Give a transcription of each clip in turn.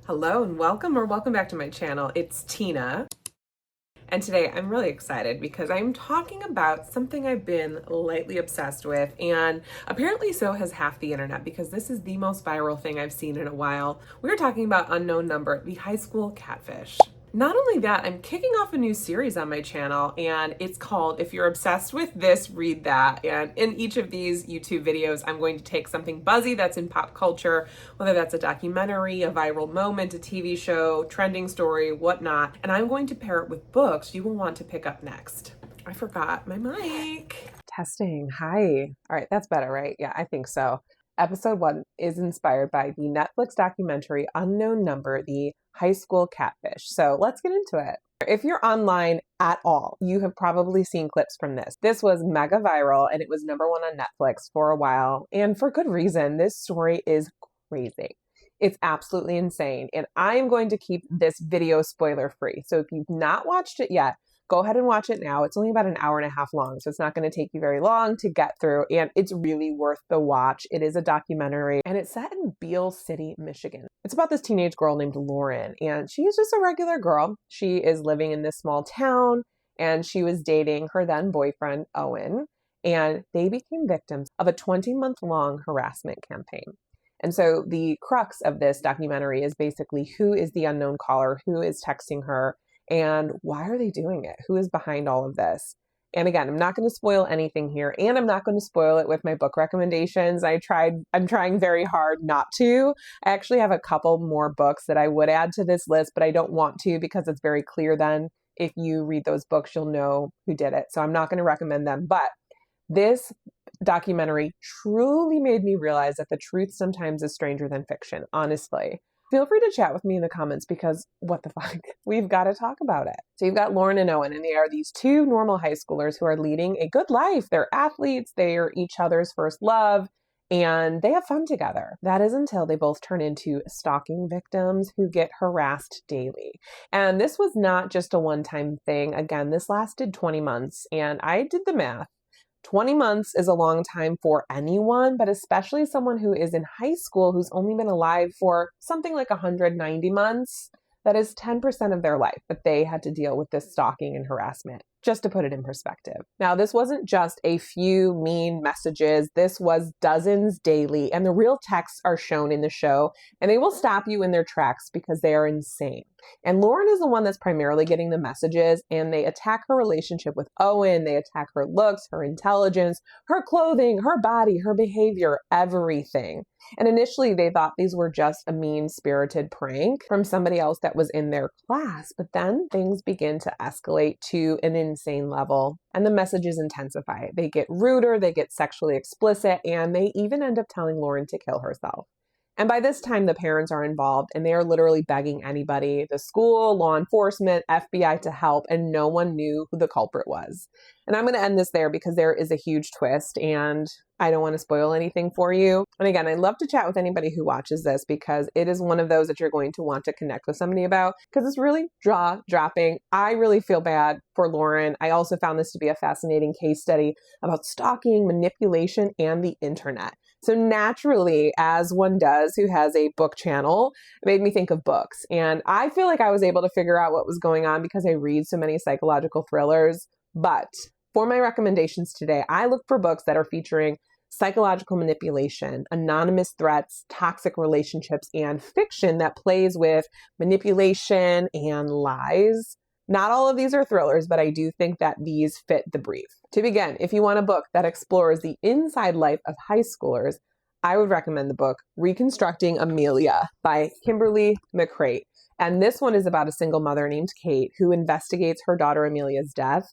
Hello and welcome back to my channel. It's Tina. And today I'm really excited because I'm talking about something I've been lightly obsessed with, and apparently so has half the internet because this is the most viral thing I've seen in a while. We're talking about Unknown Number, the High School Catfish. Not only that, I'm kicking off a new series on my channel, and it's called If You're Obsessed with This, Read That. And in each of these YouTube videos, I'm going to take something buzzy that's in pop culture, whether that's a documentary, a viral moment, a TV show, trending story, whatnot, and I'm going to pair it with books you will want to pick up next. I forgot my mic. Testing. Hi. All right, that's better, right? Yeah, I think so. Episode 1 is inspired by the Netflix documentary Unknown Number, the High School Catfish. So let's get into it. If you're online at all, you have probably seen clips from this. This was mega viral and it was #1 on Netflix for a while, and for good reason. This story is crazy. It's absolutely insane, and I am going to keep this video spoiler free. So if you've not watched it yet, go ahead and watch it now. It's only about an hour and a half long, so it's not going to take you very long to get through, and it's really worth the watch. It is a documentary, and it's set in Beale City, Michigan. It's about this teenage girl named Lauren, and she is just a regular girl. She is living in this small town, and she was dating her then boyfriend, Owen, and they became victims of a 20-month-long harassment campaign. And so the crux of this documentary is basically who is the unknown caller, who is texting her, and why are they doing it? Who is behind all of this? And again, I'm not going to spoil anything here, and I'm not going to spoil it with my book recommendations. I'm trying very hard not to. I actually have a couple more books that I would add to this list, but I don't want to because it's very clear then if you read those books, you'll know who did it. So I'm not going to recommend them. But this documentary truly made me realize that the truth sometimes is stranger than fiction, honestly. Feel free to chat with me in the comments because what the fuck? We've got to talk about it. So you've got Lauren and Owen, and they are these two normal high schoolers who are leading a good life. They're athletes, they are each other's first love, and they have fun together. That is until they both turn into stalking victims who get harassed daily. And this was not just a one-time thing. Again, this lasted 20 months, and I did the math. 20 months is a long time for anyone, but especially someone who is in high school who's only been alive for something like 190 months. That is 10% of their life that they had to deal with this stalking and harassment, just to put it in perspective. Now, this wasn't just a few mean messages. This was dozens daily, and the real texts are shown in the show, and they will stop you in their tracks because they are insane. And Lauren is the one that's primarily getting the messages, and they attack her relationship with Owen. They attack her looks, her intelligence, her clothing, her body, her behavior, everything. And initially they thought these were just a mean-spirited prank from somebody else that was in their class, but then things begin to escalate to an insane level, and the messages intensify. They get ruder, they get sexually explicit, and they even end up telling Lauren to kill herself. And by this time, the parents are involved, and they are literally begging anybody, the school, law enforcement, FBI, to help, and no one knew who the culprit was. And I'm going to end this there because there is a huge twist, and I don't want to spoil anything for you. And again, I'd love to chat with anybody who watches this because it is one of those that you're going to want to connect with somebody about because it's really jaw-dropping. I really feel bad for Lauren. I also found this to be a fascinating case study about stalking, manipulation, and the internet. So naturally, as one does who has a book channel, it made me think of books. And I feel like I was able to figure out what was going on because I read so many psychological thrillers. But for my recommendations today, I look for books that are featuring psychological manipulation, anonymous threats, toxic relationships, and fiction that plays with manipulation and lies. Not all of these are thrillers, but I do think that these fit the brief. To begin, if you want a book that explores the inside life of high schoolers, I would recommend the book Reconstructing Amelia by Kimberly McCreight. And this one is about a single mother named Kate who investigates her daughter Amelia's death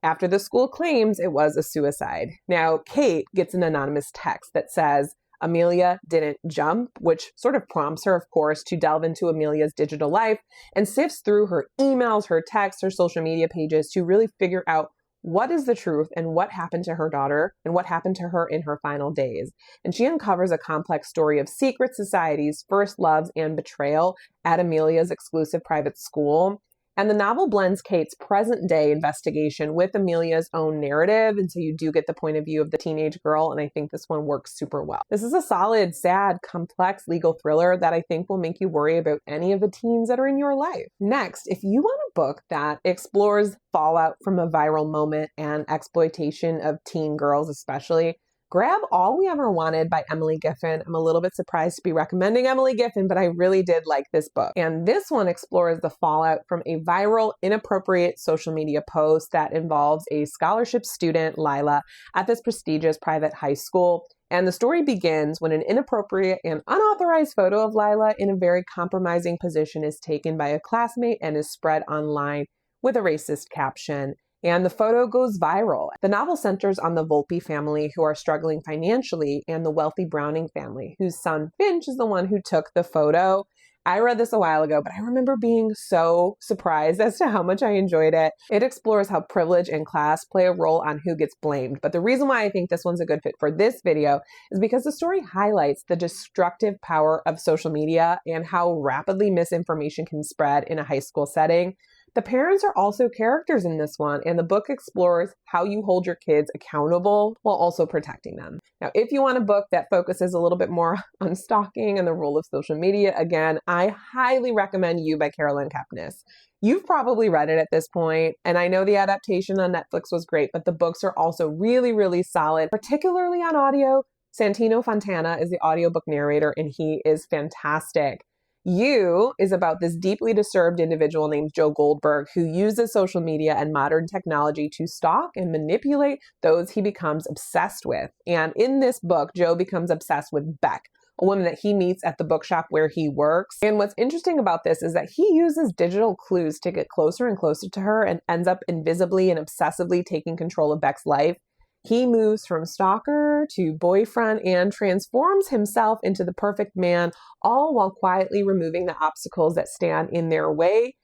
after the school claims it was a suicide. Now, Kate gets an anonymous text that says, Amelia didn't jump, which sort of prompts her, of course, to delve into Amelia's digital life and sifts through her emails, her texts, her social media pages to really figure out what is the truth and what happened to her daughter and what happened to her in her final days. And she uncovers a complex story of secret societies, first loves, and betrayal at Amelia's exclusive private school. And the novel blends Kate's present day investigation with Amelia's own narrative. And so you do get the point of view of the teenage girl. And I think this one works super well. This is a solid, sad, complex legal thriller that I think will make you worry about any of the teens that are in your life. Next, if you want a book that explores fallout from a viral moment and exploitation of teen girls especially, grab All We Ever Wanted by Emily Giffin. I'm a little bit surprised to be recommending Emily Giffin, but I really did like this book. And this one explores the fallout from a viral, inappropriate social media post that involves a scholarship student, Lila, at this prestigious private high school. And the story begins when an inappropriate and unauthorized photo of Lila in a very compromising position is taken by a classmate and is spread online with a racist caption. And the photo goes viral. The novel centers on the Volpe family, who are struggling financially, and the wealthy Browning family, whose son Finch is the one who took the photo. I read this a while ago, but I remember being so surprised as to how much I enjoyed it. It explores how privilege and class play a role on who gets blamed. But the reason why I think this one's a good fit for this video is because the story highlights the destructive power of social media and how rapidly misinformation can spread in a high school setting. The parents are also characters in this one, and the book explores how you hold your kids accountable while also protecting them. Now, if you want a book that focuses a little bit more on stalking and the role of social media, again, I highly recommend You by Carolyn Kepnes. You've probably read it at this point, and I know the adaptation on Netflix was great, but the books are also really, really solid, particularly on audio. Santino Fontana is the audiobook narrator, and he is fantastic. You is about this deeply disturbed individual named Joe Goldberg who uses social media and modern technology to stalk and manipulate those he becomes obsessed with. And in this book, Joe becomes obsessed with Beck, a woman that he meets at the bookshop where he works. And what's interesting about this is that he uses digital clues to get closer and closer to her and ends up invisibly and obsessively taking control of Beck's life. He moves from stalker to boyfriend and transforms himself into the perfect man, all while quietly removing the obstacles that stand in their way,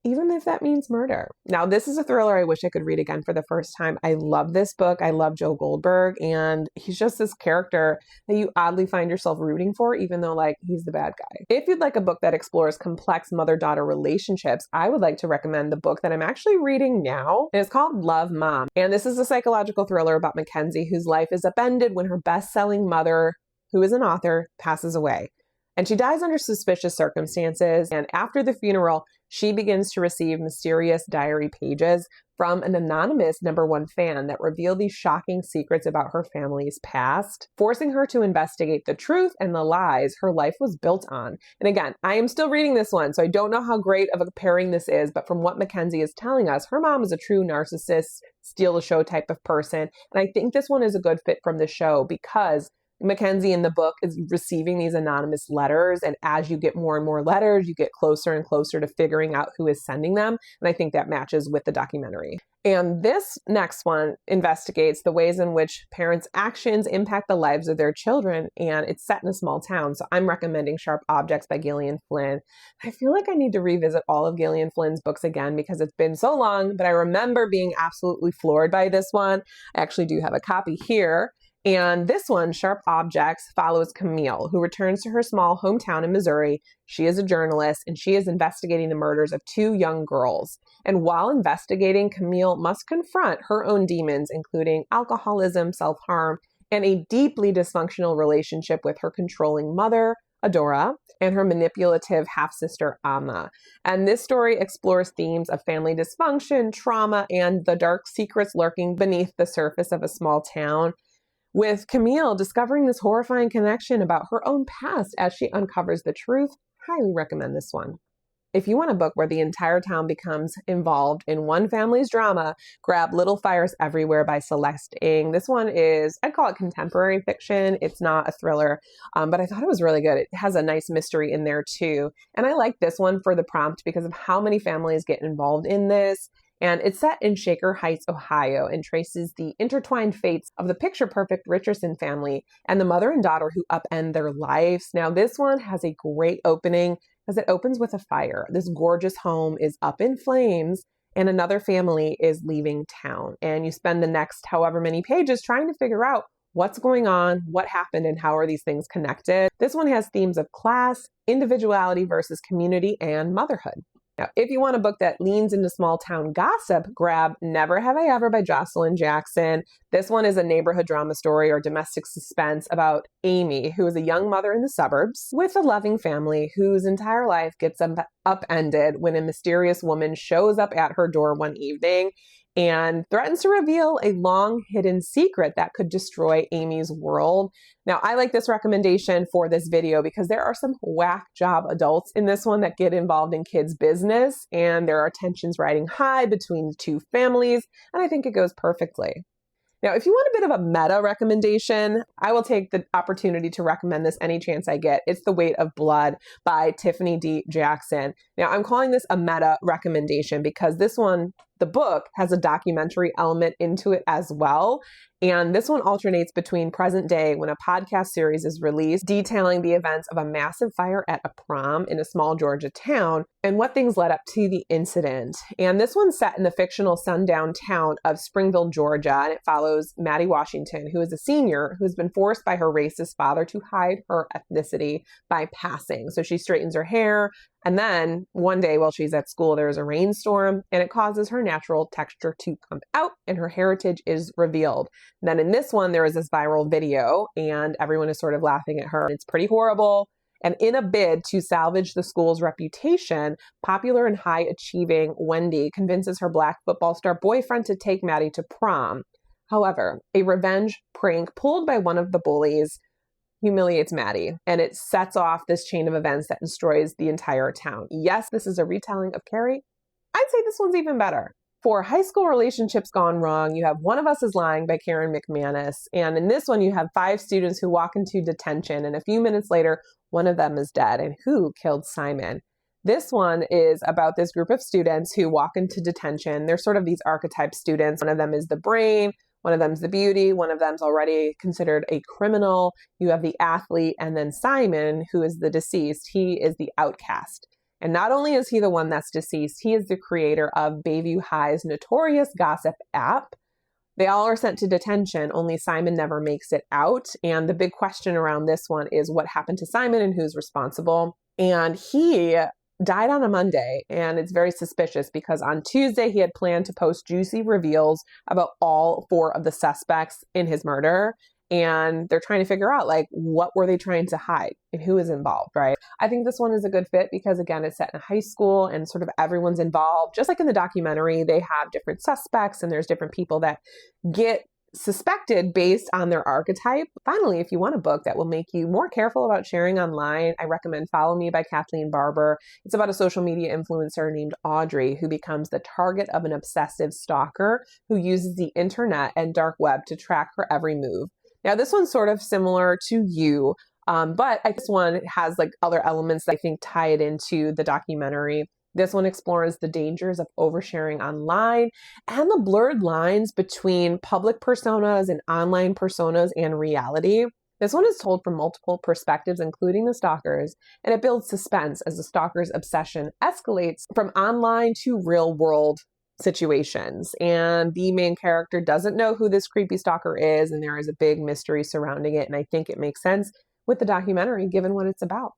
even if that means murder. Now, this is a thriller I wish I could read again for the first time. I love this book. I love Joe Goldberg, and he's just this character that you oddly find yourself rooting for, even though, like, he's the bad guy. If you'd like a book that explores complex mother-daughter relationships, I would like to recommend the book that I'm actually reading now. It's called Love, Mom. And this is a psychological thriller about Mackenzie, whose life is upended when her best-selling mother, who is an author, passes away. And she dies under suspicious circumstances, and after the funeral, she begins to receive mysterious diary pages from an anonymous #1 fan that reveal these shocking secrets about her family's past, forcing her to investigate the truth and the lies her life was built on. And again, I am still reading this one, so I don't know how great of a pairing this is, but from what Mackenzie is telling us, her mom is a true narcissist, steal the show type of person. And I think this one is a good fit from the show because Mackenzie in the book is receiving these anonymous letters, and as you get more and more letters, you get closer and closer to figuring out who is sending them, and I think that matches with the documentary. And this next one investigates the ways in which parents' actions impact the lives of their children, and it's set in a small town, so I'm recommending Sharp Objects by Gillian Flynn. I feel like I need to revisit all of Gillian Flynn's books again because it's been so long, but I remember being absolutely floored by this one. I actually do have a copy here. And this one, Sharp Objects, follows Camille, who returns to her small hometown in Missouri. She is a journalist, and she is investigating the murders of 2 young girls. And while investigating, Camille must confront her own demons, including alcoholism, self-harm, and a deeply dysfunctional relationship with her controlling mother, Adora, and her manipulative half-sister, Amma. And this story explores themes of family dysfunction, trauma, and the dark secrets lurking beneath the surface of a small town, with Camille discovering this horrifying connection about her own past as she uncovers the truth. Highly recommend this one. If you want a book where the entire town becomes involved in one family's drama, grab Little Fires Everywhere by Celeste Ng. This one is, I'd call it contemporary fiction. It's not a thriller, but I thought it was really good. It has a nice mystery in there too. And I like this one for the prompt because of how many families get involved in this. And it's set in Shaker Heights, Ohio, and traces the intertwined fates of the picture-perfect Richardson family and the mother and daughter who upend their lives. Now, this one has a great opening because it opens with a fire. This gorgeous home is up in flames, and another family is leaving town. And you spend the next however many pages trying to figure out what's going on, what happened, and how are these things connected. This one has themes of class, individuality versus community, and motherhood. Now, if you want a book that leans into small town gossip, grab Never Have I Ever by Jocelyn Jackson. This one is a neighborhood drama story or domestic suspense about Amy, who is a young mother in the suburbs with a loving family whose entire life gets upended when a mysterious woman shows up at her door one evening and threatens to reveal a long hidden secret that could destroy Amy's world. Now, I like this recommendation for this video because there are some whack job adults in this one that get involved in kids' business, and there are tensions riding high between the two families, and I think it goes perfectly. Now, if you want a bit of a meta recommendation, I will take the opportunity to recommend this any chance I get. It's The Weight of Blood by Tiffany D. Jackson. Now, I'm calling this a meta recommendation because this one, the book, has a documentary element into it as well. And this one alternates between present day when a podcast series is released detailing the events of a massive fire at a prom in a small Georgia town and what things led up to the incident. And this one's set in the fictional sundown town of Springville, Georgia, and it follows Maddie Washington, who is a senior who's been forced by her racist father to hide her ethnicity by passing. So she straightens her hair, and then one day while she's at school, there's a rainstorm and it causes her natural texture to come out and her heritage is revealed. And then in this one, there is this viral video and everyone is sort of laughing at her. It's pretty horrible. And in a bid to salvage the school's reputation, popular and high achieving Wendy convinces her Black football star boyfriend to take Maddie to prom. However, a revenge prank pulled by one of the bullies humiliates Maddie, and it sets off this chain of events that destroys the entire town. Yes, this is a retelling of Carrie. I'd say this one's even better. For High School Relationships Gone Wrong, you have One of Us is Lying by Karen McManus, and in this one you have 5 students who walk into detention, and a few minutes later, one of them is dead. And who killed Simon? This one is about this group of students who walk into detention. They're sort of these archetype students. One of them is the brain, one of them's the beauty, one of them's already considered a criminal. You have the athlete, and then Simon, who is the deceased, he is the outcast. And not only is he the one that's deceased, he is the creator of Bayview High's notorious gossip app. They all are sent to detention, only Simon never makes it out. And the big question around this one is what happened to Simon and who's responsible. And he died on a Monday, and it's very suspicious because on Tuesday he had planned to post juicy reveals about all 4 of the suspects in his murder, and they're trying to figure out like what were they trying to hide and who is involved, right? I think this one is a good fit because again, it's set in high school and sort of everyone's involved. Just like in the documentary, they have different suspects and there's different people that get suspected based on their archetype. Finally, if you want a book that will make you more careful about sharing online, I recommend Follow Me by Kathleen Barber. It's about a social media influencer named Audrey who becomes the target of an obsessive stalker who uses the internet and dark web to track her every move. Now, this one's sort of similar to You, but this one has like other elements that I think tie it into the documentary. This one explores the dangers of oversharing online and the blurred lines between public personas and online personas and reality. This one is told from multiple perspectives, including the stalkers, and it builds suspense as the stalker's obsession escalates from online to real world situations. And the main character doesn't know who this creepy stalker is, and there is a big mystery surrounding it. And I think it makes sense with the documentary given what it's about.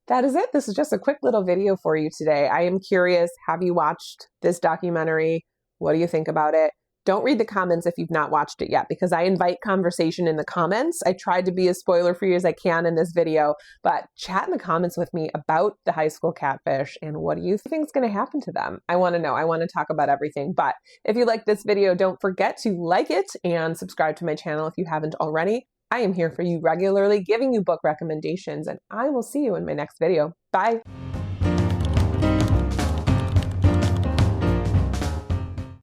That is it. This is just a quick little video for you today. I am curious, have you watched this documentary? What do you think about it? Don't read the comments if you've not watched it yet, because I invite conversation in the comments. I tried to be as spoiler-free as I can in this video, but chat in the comments with me about the High School Catfish and what do you think is going to happen to them? I want to know. I want to talk about everything. But if you like this video, don't forget to like it and subscribe to my channel if you haven't already. I am here for you regularly, giving you book recommendations, and I will see you in my next video. Bye.